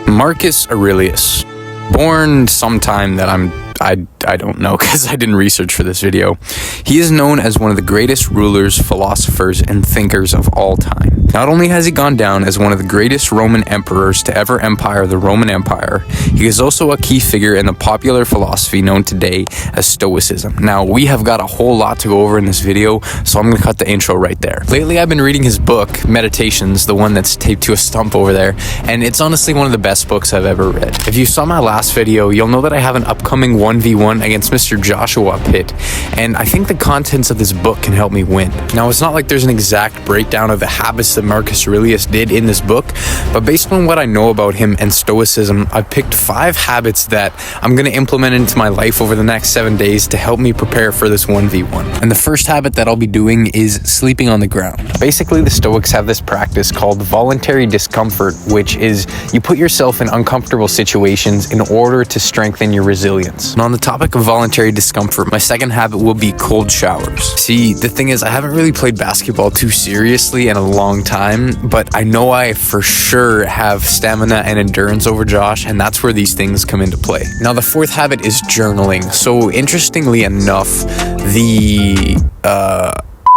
Marcus Aurelius, born sometime that I don't know because I didn't research for this video. He is known as one of the greatest rulers, philosophers, and thinkers of all time. Not only has he gone down as one of the greatest Roman emperors to ever empire the Roman Empire, he is also a key figure in the popular philosophy known today as Stoicism. Now, we have got a whole lot to go over in this video, so I'm going to cut the intro right there. Lately, I've been reading his book, Meditations, the one that's taped to a stump over there, and it's honestly one of the best books I've ever read. If you saw my last video, you'll know that I have an upcoming 1v1 against Mr. Joshua Pitt, and I think the contents of this book can help me win. Now, it's not like there's an exact breakdown of the habits that Marcus Aurelius did in this book, but based on what I know about him and Stoicism, I've picked 5 habits that I'm going to implement into my life over the next 7 days to help me prepare for this 1v1. And the first habit that I'll be doing is sleeping on the ground. Basically, the Stoics have this practice called voluntary discomfort, which is you put yourself in uncomfortable situations in order to strengthen your resilience. And on the topic of voluntary discomfort, my second habit will be cold showers. See, the thing is, I haven't really played basketball too seriously in a long time, but I know I for sure have stamina and endurance over Josh, and that's where these things come into play. Now, the fourth habit is journaling. So interestingly enough, the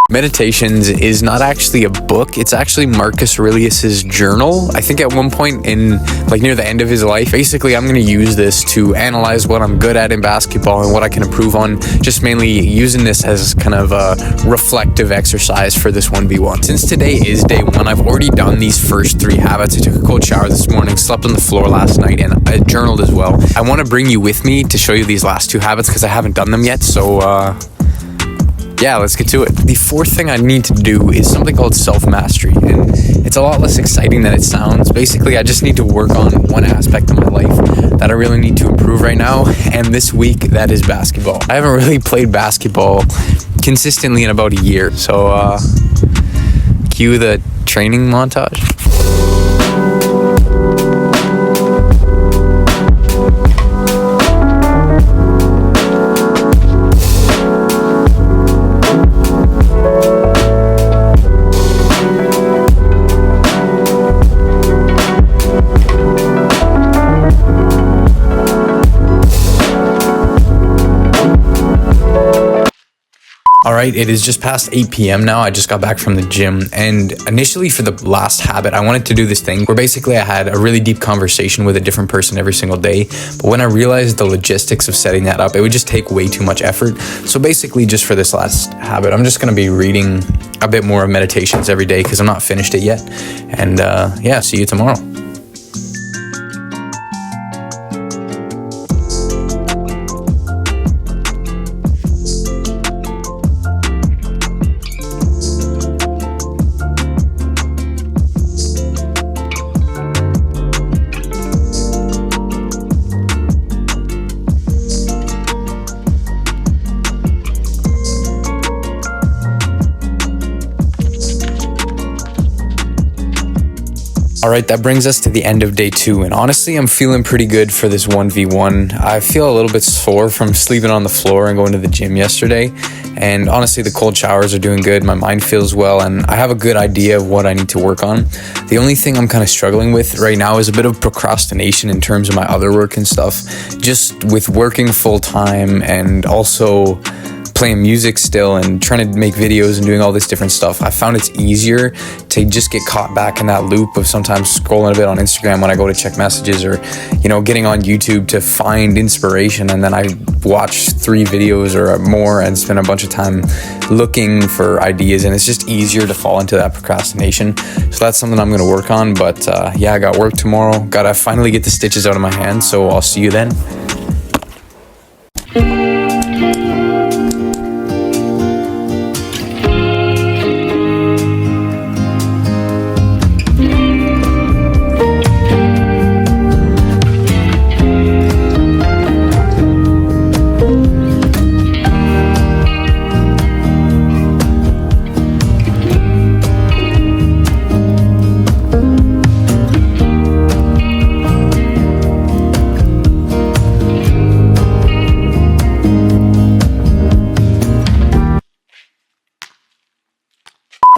Meditations is not actually a book. It's actually Marcus Aurelius's journal. I think at one point in near the end of his life, basically I'm going to use this to analyze what I'm good at in basketball and what I can improve on, just mainly using this as kind of a reflective exercise for this 1v1. Since today is day 1, I've already done these first 3 habits. I took a cold shower this morning, slept on the floor last night, and I journaled as well. I want to bring you with me to show you these last 2 habits because I haven't done them yet, so yeah, let's get to it. The fourth thing I need to do is something called self-mastery, and it's a lot less exciting than it sounds. Basically, I just need to work on one aspect of my life that I really need to improve right now, and this week, that is basketball. I haven't really played basketball consistently in about a year, so cue the training montage. Alright, it is just past 8 p.m. now. I just got back from the gym, and initially for the last habit, I wanted to do this thing where basically I had a really deep conversation with a different person every single day, but when I realized the logistics of setting that up, it would just take way too much effort. So basically, just for this last habit, I'm just going to be reading a bit more of Meditations every day because I'm not finished it yet, and yeah, see you tomorrow. Alright, that brings us to the end of day 2, and honestly, I'm feeling pretty good for this 1v1. I feel a little bit sore from sleeping on the floor and going to the gym yesterday, and honestly, the cold showers are doing good. My mind feels well, and I have a good idea of what I need to work on. The only thing I'm kind of struggling with right now is a bit of procrastination in terms of my other work and stuff, just with working full-time and also playing music still and trying to make videos and doing all this different stuff. I found it's easier to just get caught back in that loop of sometimes scrolling a bit on Instagram when I go to check messages, or getting on YouTube to find inspiration, and then I watch 3 videos or more and spend a bunch of time looking for ideas, and it's just easier to fall into that procrastination. So that's something I'm going to work on, but yeah, I got work tomorrow. Gotta finally get the stitches out of my hand, so I'll see you then.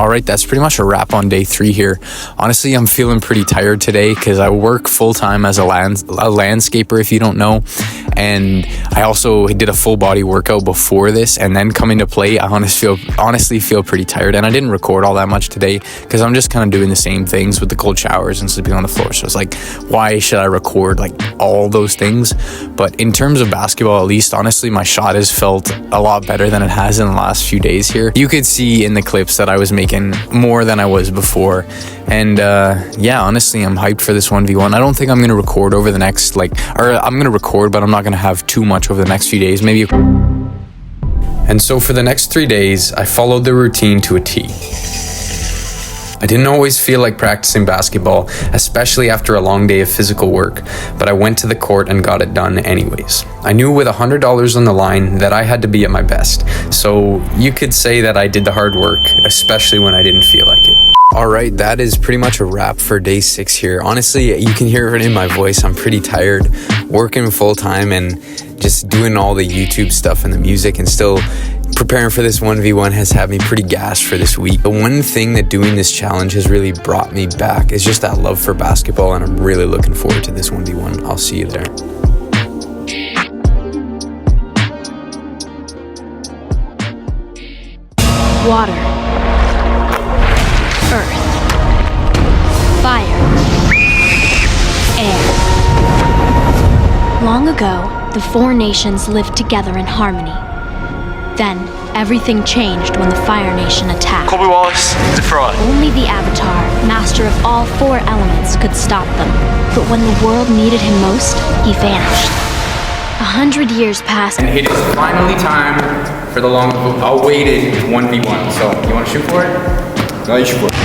Alright, that's pretty much a wrap on day 3 here. Honestly, I'm feeling pretty tired today because I work full-time as a landscaper, if you don't know. And I also did a full body workout before this, and then coming to play, I honestly feel pretty tired. And I didn't record all that much today because I'm just kind of doing the same things with the cold showers and sleeping on the floor. So it's like, why should I record like all those things? But in terms of basketball, at least, honestly, my shot has felt a lot better than it has in the last few days here. You could see in the clips that I was making more than I was before. And yeah, honestly, I'm hyped for this 1v1. I don't think I'm going to record over the next, I'm going to record, but I'm not going to have too much over the next few days. Maybe. And so for the next 3 days, I followed the routine to a T. I didn't always feel like practicing basketball, especially after a long day of physical work, but I went to the court and got it done anyways. I knew with $100 on the line that I had to be at my best, so you could say that I did the hard work, especially when I didn't feel like it. Alright, that is pretty much a wrap for day 6 here. Honestly, you can hear it in my voice. I'm pretty tired, working full time and just doing all the YouTube stuff and the music, and still preparing for this 1v1 has had me pretty gassed for this week. The one thing that doing this challenge has really brought me back is just that love for basketball, and I'm really looking forward to this 1v1. I'll see you there. Water, earth, fire, air. Long ago, the 4 nations lived together in harmony. Then, everything changed when the Fire Nation attacked. Colby Wallace, it's a fraud. Only the Avatar, master of all 4 elements, could stop them. But when the world needed him most, he vanished. 100 years passed. And it is finally time for the long-awaited 1v1. So, you want to shoot for it? No, you shoot for it.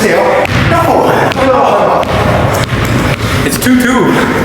It's 2-2.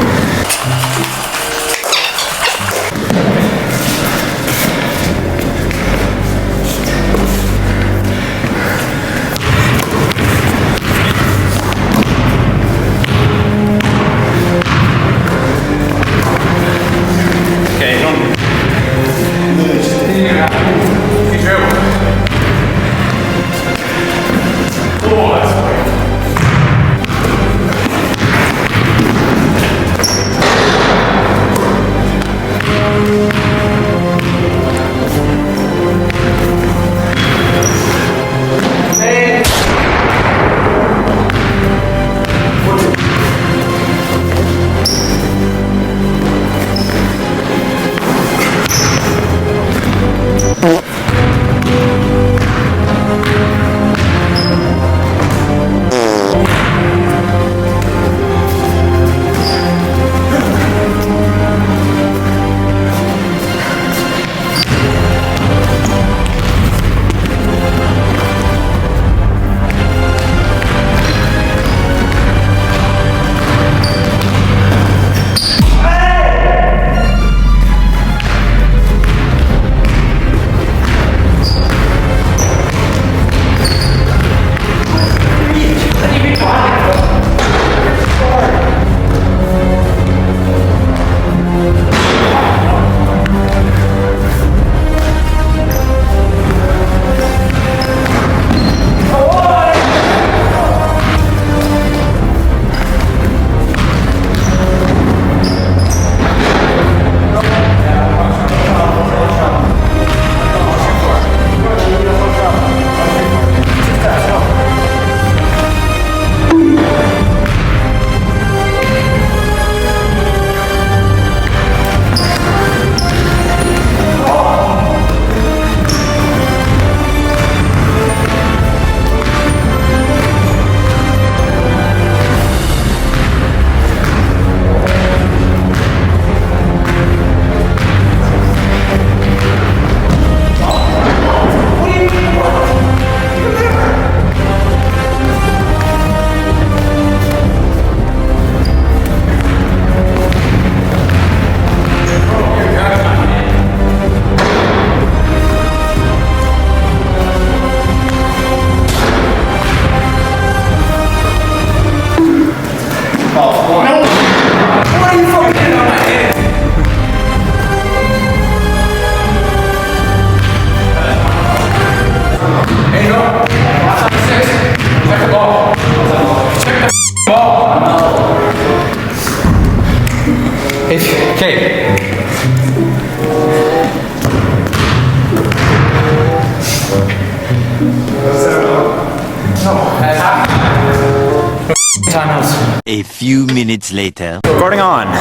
A few minutes later. Recording on. This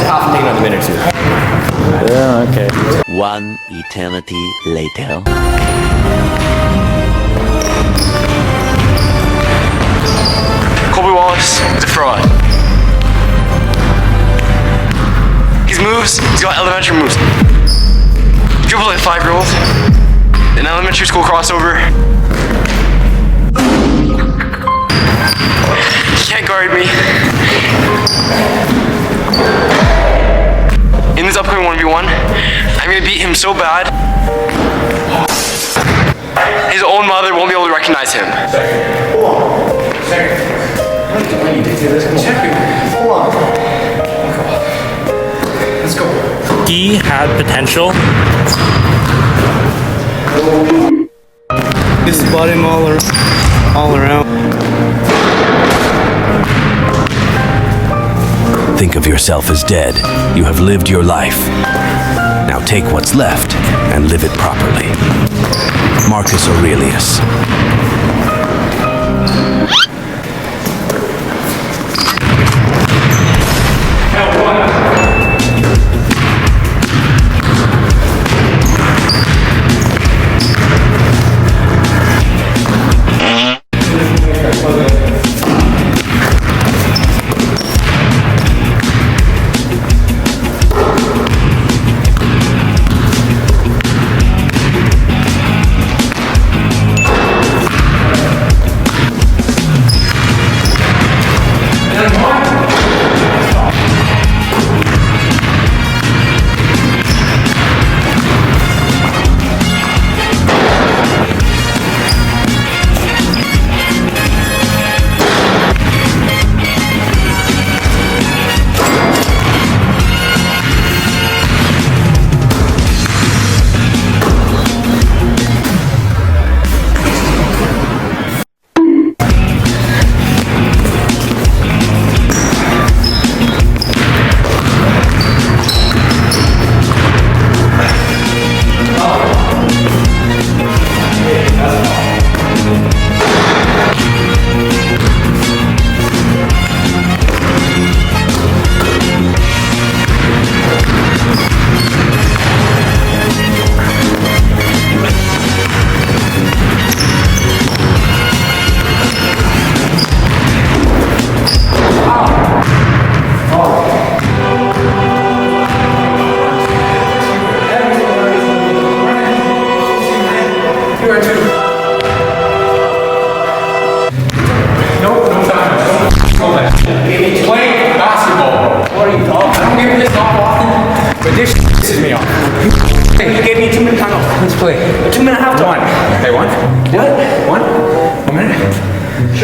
is half taking another minute or two. Yeah, okay. One eternity later. Colby Wallace is a fraud. His moves, he's got elementary moves. Dribble like a 5-year-old. An elementary school crossover. He can't guard me. In this upcoming 1v1, I'm gonna beat him so bad, his own mother won't be able to recognize him. Let's go. He had potential. Just bought him all around. Think of yourself as dead. You have lived your life. Now take what's left and live it properly. Marcus Aurelius.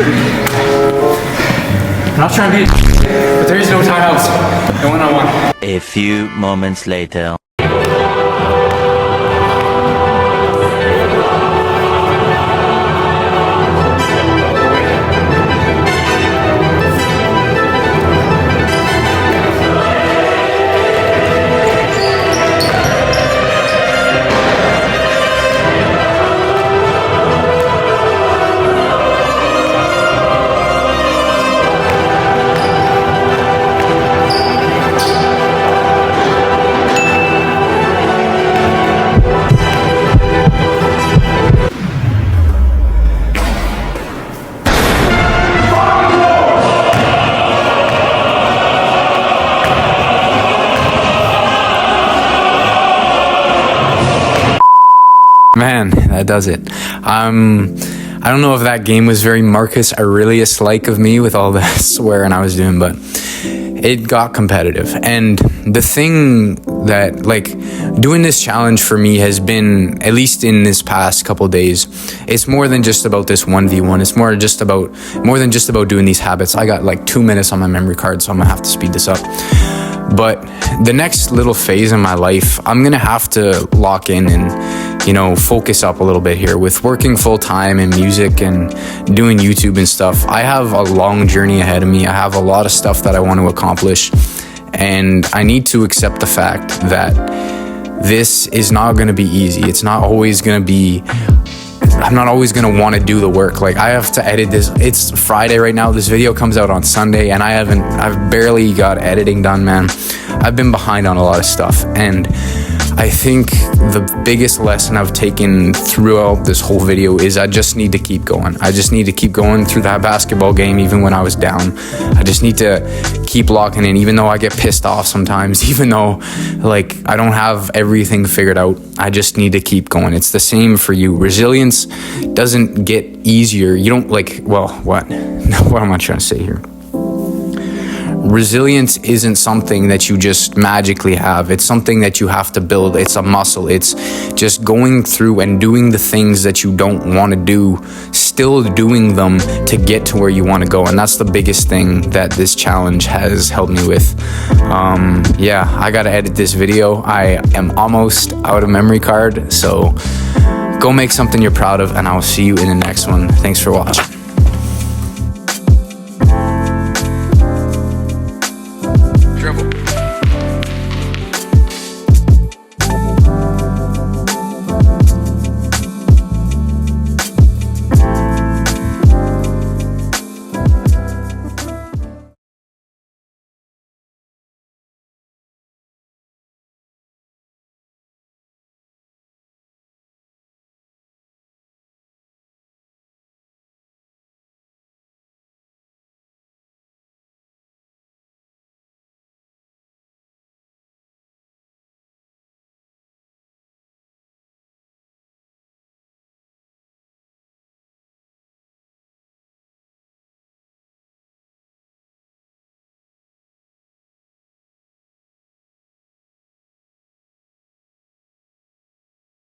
I'm not trying to be, but there is no timeouts. No one-on-one. A few moments later. Man, that does it. I don't know if that game was very Marcus Aurelius-like of me with all the swearing I was doing, but it got competitive. And the thing that, like, doing this challenge for me has been, at least in this past couple days, it's more than just about this 1v1. It's more than just about doing these habits. I got like 2 minutes on my memory card, so I'm gonna have to speed this up. But the next little phase in my life, I'm gonna have to lock in and, you know, focus up a little bit here with working full time in music and doing YouTube and stuff. I have a long journey ahead of me. I have a lot of stuff that I want to accomplish, and I need to accept the fact that this is not gonna be easy. It's not always gonna be, I'm not always gonna want to do the work. Like, I have to edit this. It's Friday right now. This video comes out on Sunday, and I've barely got editing done, man. I've been behind on a lot of stuff, and I think the biggest lesson I've taken throughout this whole video is I just need to keep going. I just need to keep going through that basketball game even when I was down. I just need to keep locking in, even though I get pissed off sometimes, even though, like, I don't have everything figured out. I just need to keep going. It's the same for you. Resilience doesn't get easier. You don't, like, well, what? What am I trying to say here? Resilience isn't something that you just magically have. It's something that you have to build. It's a muscle. It's just going through and doing the things that you don't want to do, still doing them to get to where you want to go. And that's the biggest thing that this challenge has helped me with. Yeah, I got to edit this video. I am almost out of memory card. So go make something you're proud of, and I'll see you in the next one. Thanks for watching.